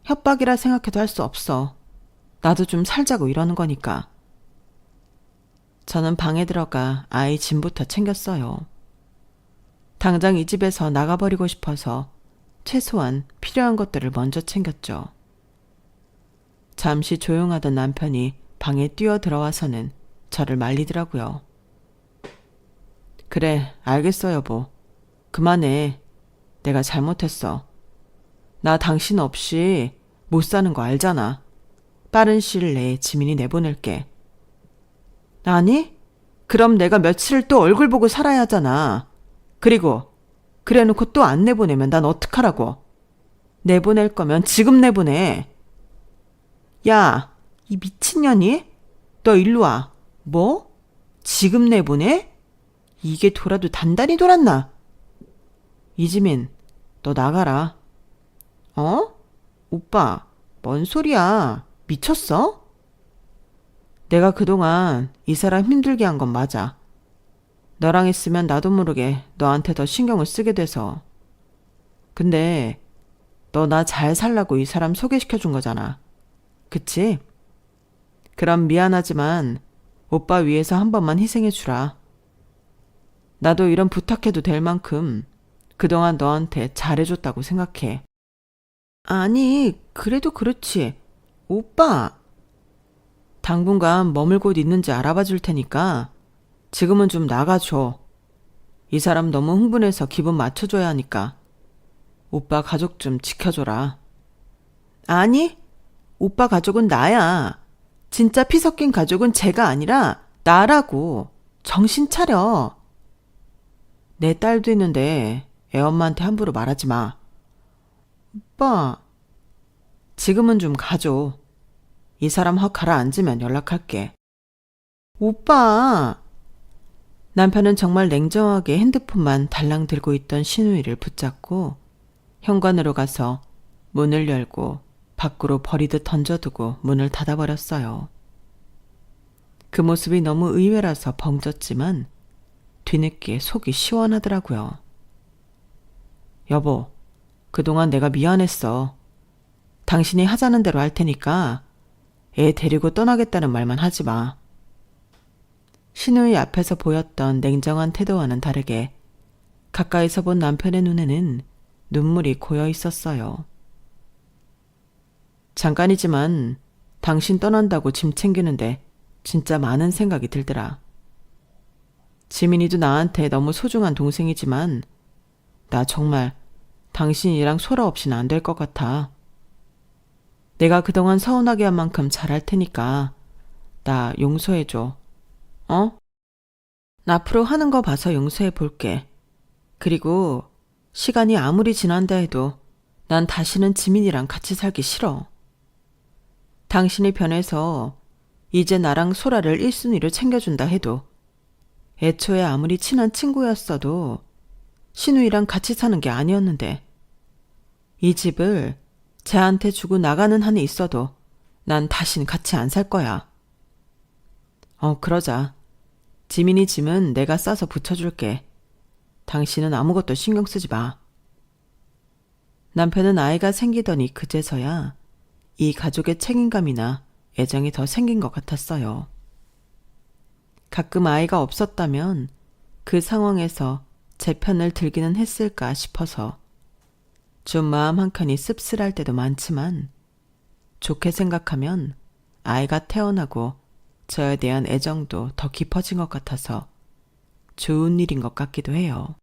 협박이라 생각해도 할 수 없어. 나도 좀 살자고 이러는 거니까. 저는 방에 들어가 아이 짐부터 챙겼어요. 당장 이 집에서 나가버리고 싶어서 최소한 필요한 것들을 먼저 챙겼죠. 잠시 조용하던 남편이 방에 뛰어 들어와서는 저를 말리더라고요. 그래, 알겠어 여보. 그만해. 내가 잘못했어. 나 당신 없이 못 사는 거 알잖아. 빠른 시일 내에 지민이 내보낼게. 아니? 그럼 내가 며칠을 또 얼굴 보고 살아야 하잖아. 그리고 그래놓고 또 안 내보내면 난 어떡하라고. 내보낼 거면 지금 내보내. 야, 이 미친년이? 너 일로 와. 뭐? 지금 내보내? 이게 돌아도 단단히 돌았나? 이지민, 너 나가라. 어? 오빠, 뭔 소리야? 미쳤어? 내가 그동안 이 사람 힘들게 한 건 맞아. 너랑 있으면 나도 모르게 너한테 더 신경을 쓰게 돼서. 근데 너 나 잘 살라고 이 사람 소개시켜 준 거잖아. 그치? 그럼 미안하지만 오빠 위해서 한 번만 희생해 주라. 나도 이런 부탁해도 될 만큼 그동안 너한테 잘해줬다고 생각해. 아니, 그래도 그렇지. 오빠, 당분간 머물 곳 있는지 알아봐 줄 테니까 지금은 좀 나가줘. 이 사람 너무 흥분해서 기분 맞춰줘야 하니까. 오빠 가족 좀 지켜줘라. 아니, 오빠 가족은 나야. 진짜 피 섞인 가족은 제가 아니라 나라고. 정신 차려. 내 딸도 있는데 애 엄마한테 함부로 말하지 마. 오빠, 지금은 좀 가줘. 이 사람 확 가라앉으면 연락할게. 오빠! 남편은 정말 냉정하게 핸드폰만 달랑 들고 있던 신우이를 붙잡고 현관으로 가서 문을 열고 밖으로 버리듯 던져두고 문을 닫아버렸어요. 그 모습이 너무 의외라서 벙쪘지만 뒤늦게 속이 시원하더라고요. 여보, 그동안 내가 미안했어. 당신이 하자는 대로 할 테니까 애 데리고 떠나겠다는 말만 하지 마. 신우이 앞에서 보였던 냉정한 태도와는 다르게 가까이서 본 남편의 눈에는 눈물이 고여 있었어요. 잠깐이지만 당신 떠난다고 짐 챙기는데 진짜 많은 생각이 들더라. 지민이도 나한테 너무 소중한 동생이지만 나 정말 당신이랑 소라 없이는 안 될 것 같아. 내가 그동안 서운하게 한 만큼 잘할 테니까 나 용서해줘. 어? 나 앞으로 하는 거 봐서 용서해 볼게. 그리고 시간이 아무리 지난다 해도 난 다시는 지민이랑 같이 살기 싫어. 당신이 변해서 이제 나랑 소라를 1순위로 챙겨준다 해도 애초에 아무리 친한 친구였어도 신우이랑 같이 사는 게 아니었는데 이 집을 쟤한테 주고 나가는 한이 있어도 난 다신 같이 안 살 거야. 그러자. 지민이 짐은 내가 싸서 붙여줄게. 당신은 아무것도 신경 쓰지 마. 남편은 아이가 생기더니 그제서야 이 가족의 책임감이나 애정이 더 생긴 것 같았어요. 가끔 아이가 없었다면 그 상황에서 제 편을 들기는 했을까 싶어서 좀 마음 한켠이 씁쓸할 때도 많지만 좋게 생각하면 아이가 태어나고 저에 대한 애정도 더 깊어진 것 같아서 좋은 일인 것 같기도 해요.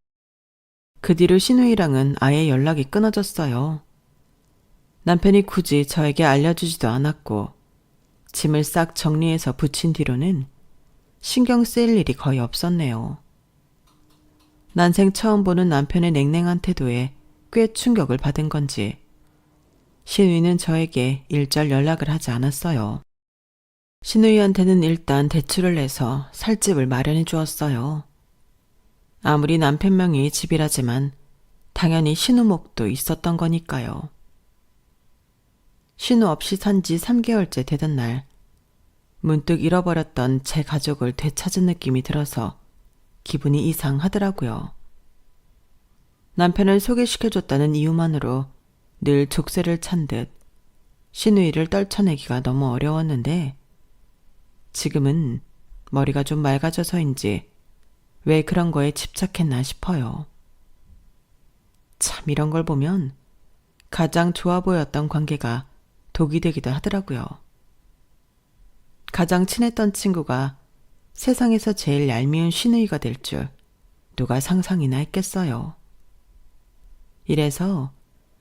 그 뒤로 신우이랑은 아예 연락이 끊어졌어요. 남편이 굳이 저에게 알려주지도 않았고 짐을 싹 정리해서 붙인 뒤로는 신경 쓰일 일이 거의 없었네요. 난생 처음 보는 남편의 냉랭한 태도에 꽤 충격을 받은 건지 신우이는 저에게 일절 연락을 하지 않았어요. 신우이한테는 일단 대출을 내서 살 집을 마련해 주었어요. 아무리 남편 명의 집이라지만 당연히 신우목도 있었던 거니까요. 신우 없이 산 지 3개월째 되던 날 문득 잃어버렸던 제 가족을 되찾은 느낌이 들어서 기분이 이상하더라고요. 남편을 소개시켜줬다는 이유만으로 늘 족쇄를 찬 듯 신우이를 떨쳐내기가 너무 어려웠는데 지금은 머리가 좀 맑아져서인지 왜 그런 거에 집착했나 싶어요. 참 이런 걸 보면 가장 좋아 보였던 관계가 독이 되기도 하더라고요. 가장 친했던 친구가 세상에서 제일 얄미운 신우이가 될 줄 누가 상상이나 했겠어요. 이래서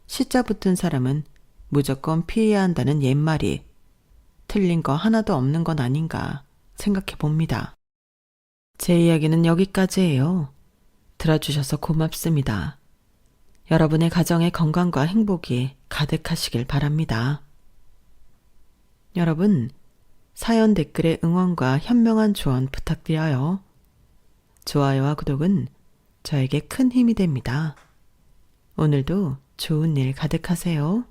시자 붙은 사람은 무조건 피해야 한다는 옛말이 틀린 거 하나도 없는 건 아닌가 생각해 봅니다. 제 이야기는 여기까지예요. 들어주셔서 고맙습니다. 여러분의 가정의 건강과 행복이 가득하시길 바랍니다. 여러분, 사연 댓글에 응원과 현명한 조언 부탁드려요. 좋아요와 구독은 저에게 큰 힘이 됩니다. 오늘도 좋은 일 가득하세요.